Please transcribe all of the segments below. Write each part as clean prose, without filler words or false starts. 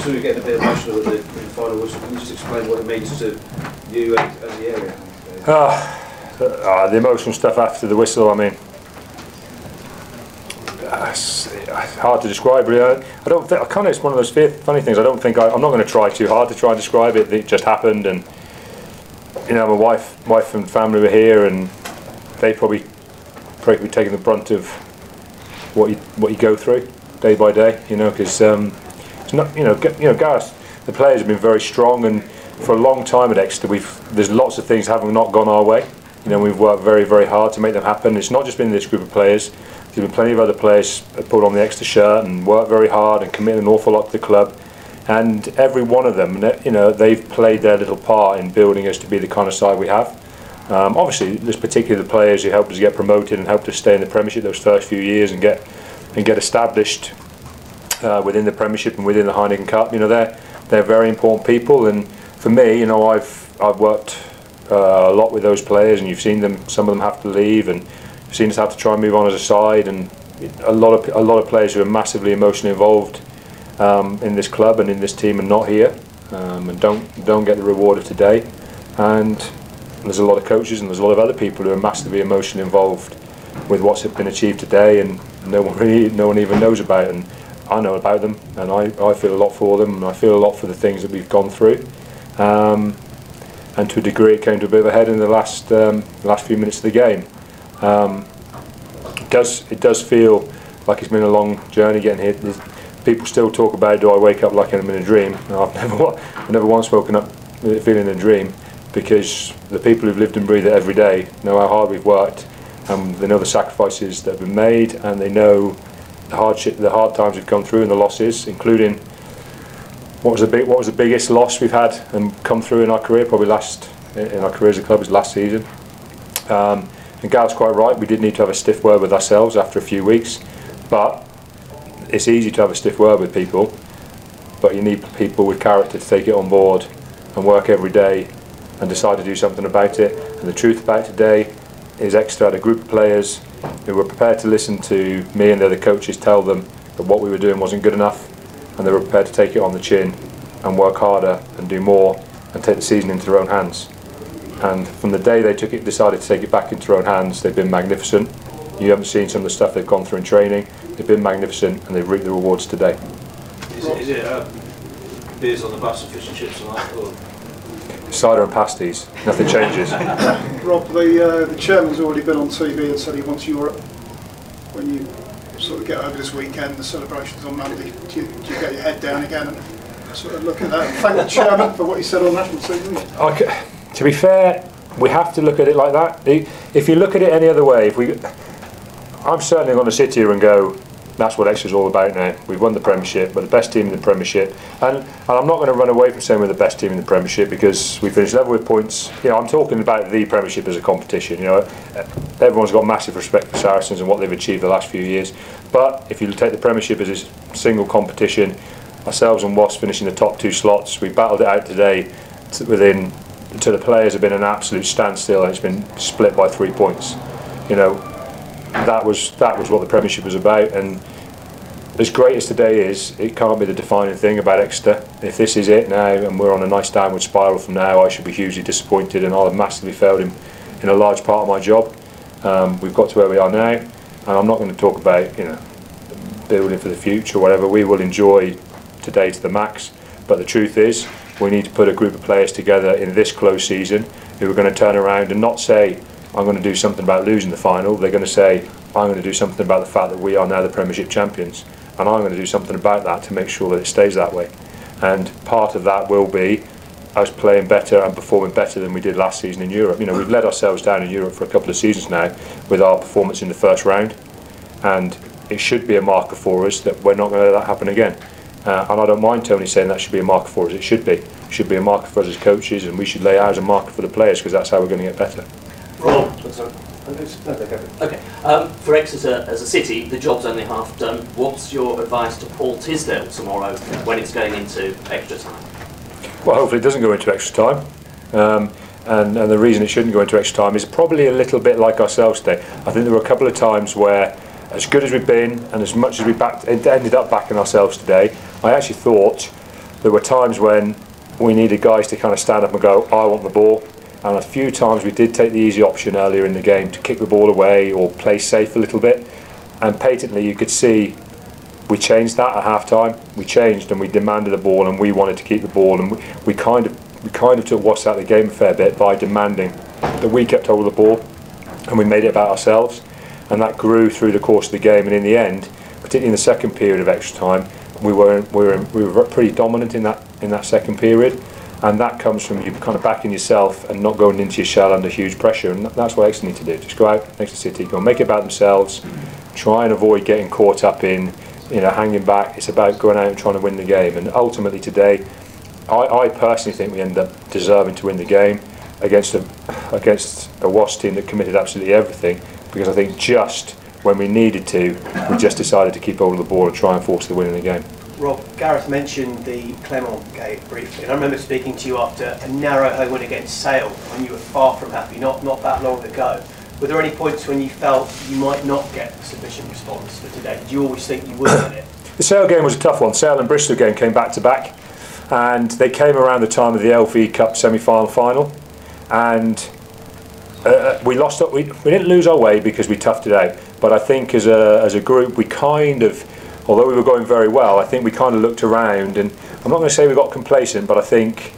we were getting a bit emotional with the final whistle. Can you just explain what it means to you and the area? The emotional stuff after the whistle, I mean, it's hard to describe really. I don't think, it's one of those funny things. I'm not going to try too hard to try and describe it. It just happened, and you know, my wife and family were here, and they probably taking the brunt of what you go through day by day. You know, because it's not, Gareth, the players have been very strong, and for a long time at Exeter, there's lots of things haven't not gone our way. You know, we've worked very, very hard to make them happen. It's not just been this group of players. There's been plenty of other players that put on the Exeter shirt and worked very hard and committed an awful lot to the club. And every one of them, you know, they've played their little part in building us to be the kind of side we have. Obviously, there's particularly the players who helped us get promoted and helped us stay in the Premiership those first few years and get established within the Premiership and within the Heineken Cup. You know, they're very important people. And for me, you know, I've worked a lot with those players, and you've seen them. Some of them have to leave, and you've seen us have to try and move on as a side. And a lot of players who are massively emotionally involved in this club and in this team are not here, and don't get the reward of today. And there's a lot of coaches and there's a lot of other people who are massively emotionally involved with what's been achieved today, and no one even knows about it. And I know about them, and I feel a lot for them, and I feel a lot for the things that we've gone through. And to a degree, it came to a bit of a head in the last few minutes of the game. It does feel like it's been a long journey getting here. People still talk about, do I wake up like I'm in a dream? No, I've never once woken up feeling a dream, because the people who've lived and breathed it every day know how hard we've worked, and they know the sacrifices that have been made, and they know the hard times we've gone through and the losses, including what was the biggest loss we've had and come through in our career, probably in our career as a club, was last season. And Gareth's quite right, we did need to have a stiff word with ourselves after a few weeks, but it's easy to have a stiff word with people, but you need people with character to take it on board and work every day and decide to do something about it. And the truth about today is Exeter had a group of players who were prepared to listen to me and the other coaches tell them that what we were doing wasn't good enough, and they were prepared to take it on the chin and work harder and do more and take the season into their own hands. And from the day they decided to take it back into their own hands, they've been magnificent. You haven't seen some of the stuff they've gone through in training. They've been magnificent, and they've reaped the rewards today. Is it beers on the bus and fish and chips and that? Or? Cider and pasties, nothing changes. Rob, the chairman's already been on TV and said he wants Europe. When you sort of get over this weekend, the celebrations on Monday, do you get your head down again and sort of look at that and thank the chairman for what he said on national TV? To be fair, we have to look at it like that. If you look at it any other way, I'm certainly going to sit here and go, that's what Exeter's all about now. We've won the Premiership, we're the best team in the Premiership, and I'm not going to run away from saying we're the best team in the Premiership, because we finished level with points. You know, I'm talking about the Premiership as a competition. You know, everyone's got massive respect for Saracens and what they've achieved the last few years. But if you take the Premiership as a single competition, ourselves and Wasps finishing the top 2 slots, we battled it out today to the players have been an absolute standstill, and it's been split by 3 points. You know, that was what the Premiership was about. And as great as today is, it can't be the defining thing about Exeter. If this is it now and we're on a nice downward spiral from now, I should be hugely disappointed, and I'll have massively failed in a large part of my job. We've got to where we are now, and I'm not going to talk about, you know, building for the future or whatever. We will enjoy today to the max, but the truth is we need to put a group of players together in this close season who are going to turn around and not say, I'm going to do something about losing the final. They're going to say, I'm going to do something about the fact that we are now the Premiership champions, and I'm going to do something about that to make sure that it stays that way. And part of that will be us playing better and performing better than we did last season in Europe. You know, we've let ourselves down in Europe for a couple of seasons now with our performance in the first round, and it should be a marker for us that we're not going to let that happen again. And I don't mind Tony saying that should be a marker for us. It should be. It should be a marker for us as coaches, and we should lay out as a marker for the players, because that's how we're going to get better. Rob, okay. For Exeter as a city, the job's only half done. What's your advice to Paul Tisdale tomorrow when it's going into extra time? Well, hopefully it doesn't go into extra time. And the reason it shouldn't go into extra time is probably a little bit like ourselves today. I think there were a couple of times where, as good as we've been and as much as we ended up backing ourselves today, I actually thought there were times when we needed guys to kind of stand up and go, I want the ball. And a few times we did take the easy option earlier in the game to kick the ball away or play safe a little bit. And patently you could see we changed that at half time. We changed and we demanded the ball and we wanted to keep the ball, and we kind of took Wasps out of the game a fair bit by demanding that we kept hold of the ball and we made it about ourselves. And that grew through the course of the game, and in the end, particularly in the second period of extra time, we were pretty dominant in that second period. And that comes from you kind of backing yourself and not going into your shell under huge pressure, and that's what Exeter need to do. Just go out next to City, go and make it about themselves, try and avoid getting caught up in, you know, hanging back. It's about going out and trying to win the game. And ultimately today, I personally think we end up deserving to win the game against a Wasps team that committed absolutely everything, because I think just when we needed to, we just decided to keep hold of the ball and try and force the win in the game. Rob, Gareth mentioned the Clermont game briefly, and I remember speaking to you after a narrow home win against Sale when you were far from happy, not that long ago. Were there any points when you felt you might not get sufficient response for today? Did you always think you would get it? The Sale game was a tough one. Sale and Bristol game came back to back, and they came around the time of the LV Cup semi-final final, and we lost. We didn't lose our way because we toughed it out, but I think as a group we kind of, although we were going very well, I think we kind of looked around, and I'm not going to say we got complacent, but I think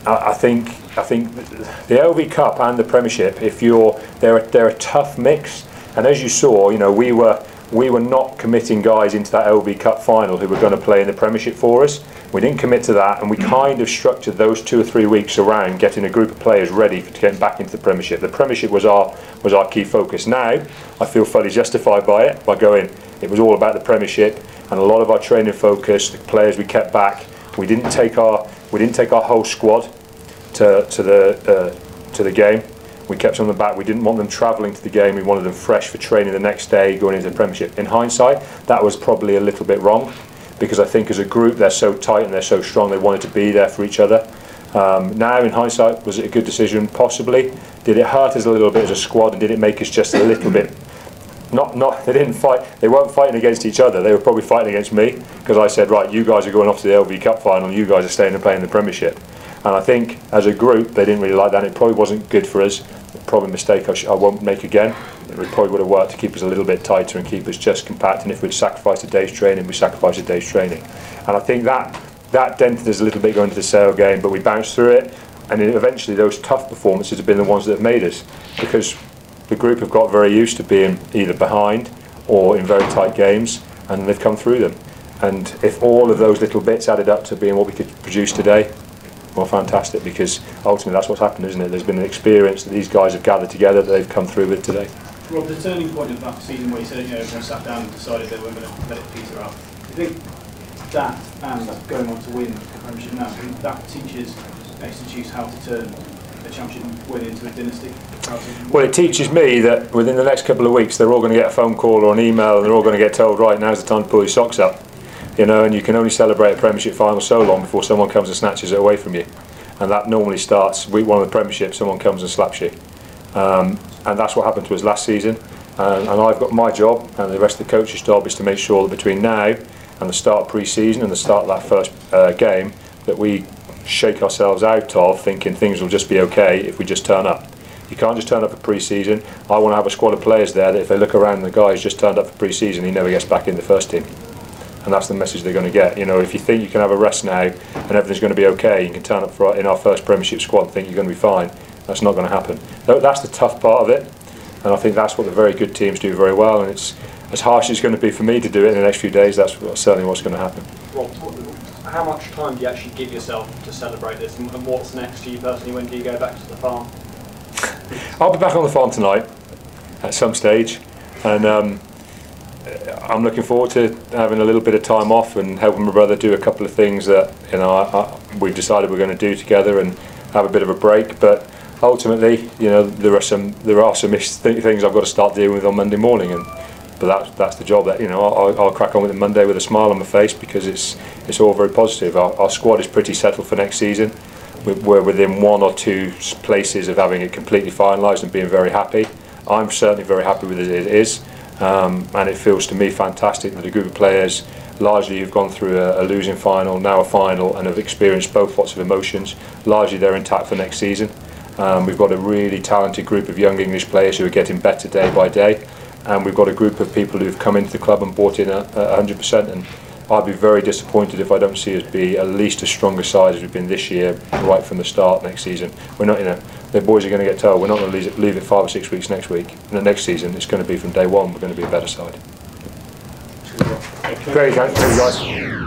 the LV Cup and the Premiership, they're a tough mix, and as you saw, you know, we were not committing guys into that LV Cup final who were going to play in the Premiership for us. We didn't commit to that, and we kind of structured those 2 or 3 weeks around getting a group of players ready to get back into the Premiership. The Premiership was our key focus. Now I feel fully justified by it, by going, it was all about the Premiership, and a lot of our training focus, the players we kept back. We didn't take our whole squad to the game. We kept them on the back. We didn't want them travelling to the game. We wanted them fresh for training the next day, going into the Premiership. In hindsight, that was probably a little bit wrong, because I think as a group they're so tight and they're so strong, they wanted to be there for each other. Now in hindsight, was it a good decision? Possibly. Did it hurt us a little bit as a squad, and did it make us just a little bit they didn't fight, they weren't fighting against each other, they were probably fighting against me, because I said, right, you guys are going off to the LV Cup final, you guys are staying and playing the Premiership. And I think as a group they didn't really like that, and it probably wasn't good for us. Probably a mistake I won't make again. It probably would have worked to keep us a little bit tighter and keep us just compact, and if we'd sacrificed a day's training, we sacrificed a day's training. And I think that dented us a little bit going to the Sale game, but we bounced through it, and eventually those tough performances have been the ones that have made us, because the group have got very used to being either behind or in very tight games, and they've come through them. And if all of those little bits added up to being what we could produce today, well, fantastic, because ultimately that's what's happened, isn't it? There's been an experience that these guys have gathered together that they've come through with today. Rob, the turning point of that season where you said, you know, everyone sat down and decided they weren't going to let it peter out, do you think that and going on to win the Premiership now, do you think that teaches Exeter Chiefs how to turn a championship win into a dynasty? Well, it teaches me that within the next couple of weeks they're all going to get a phone call or an email, and they're all going to get told, right, now's the time to pull your socks up. You know, and you can only celebrate a Premiership final so long before someone comes and snatches it away from you, and that normally starts week 1 of the Premiership. Someone comes and slaps you, and that's what happened to us last season. And I've got my job, and the rest of the coach's job is to make sure that between now and the start of pre-season and the start of that first game, that we shake ourselves out of thinking things will just be okay if we just turn up. You can't just turn up for pre-season. I want to have a squad of players there that if they look around and the guy's just turned up for pre-season, he never gets back in the first team. And that's the message they're going to get. You know, if you think you can have a rest now and everything's going to be okay, you can turn up in our first Premiership squad and think you're going to be fine. That's not going to happen. That's the tough part of it, and I think that's what the very good teams do very well. And it's as harsh as it's going to be for me to do it in the next few days. That's certainly what's going to happen. Rob, how much time do you actually give yourself to celebrate this, and what's next for you personally? When do you go back to the farm? I'll be back on the farm tonight at some stage, and I'm looking forward to having a little bit of time off and helping my brother do a couple of things that, you know, we've decided we're going to do together, and have a bit of a break. But ultimately, you know, there are some things I've got to start dealing with on Monday morning, but that's the job. That, you know, I'll crack on with it Monday with a smile on my face, because it's all very positive. Our squad is pretty settled for next season. We're within 1 or 2 places of having it completely finalised and being very happy. I'm certainly very happy with it as it is. and it feels to me fantastic that a group of players, largely who've gone through a losing final, now a final, and have experienced both lots of emotions, largely they're intact for next season. We've got a really talented group of young English players who are getting better day by day, and we've got a group of people who've come into the club and bought in 100%, and I'd be very disappointed if I don't see us be at least as strong a side as we've been this year right from the start next season. We're not, the boys are going to get told we're not going to leave it 5 or 6 weeks next week. And the next season it's going to be from day one, we're going to be a better side. Great, thank you guys.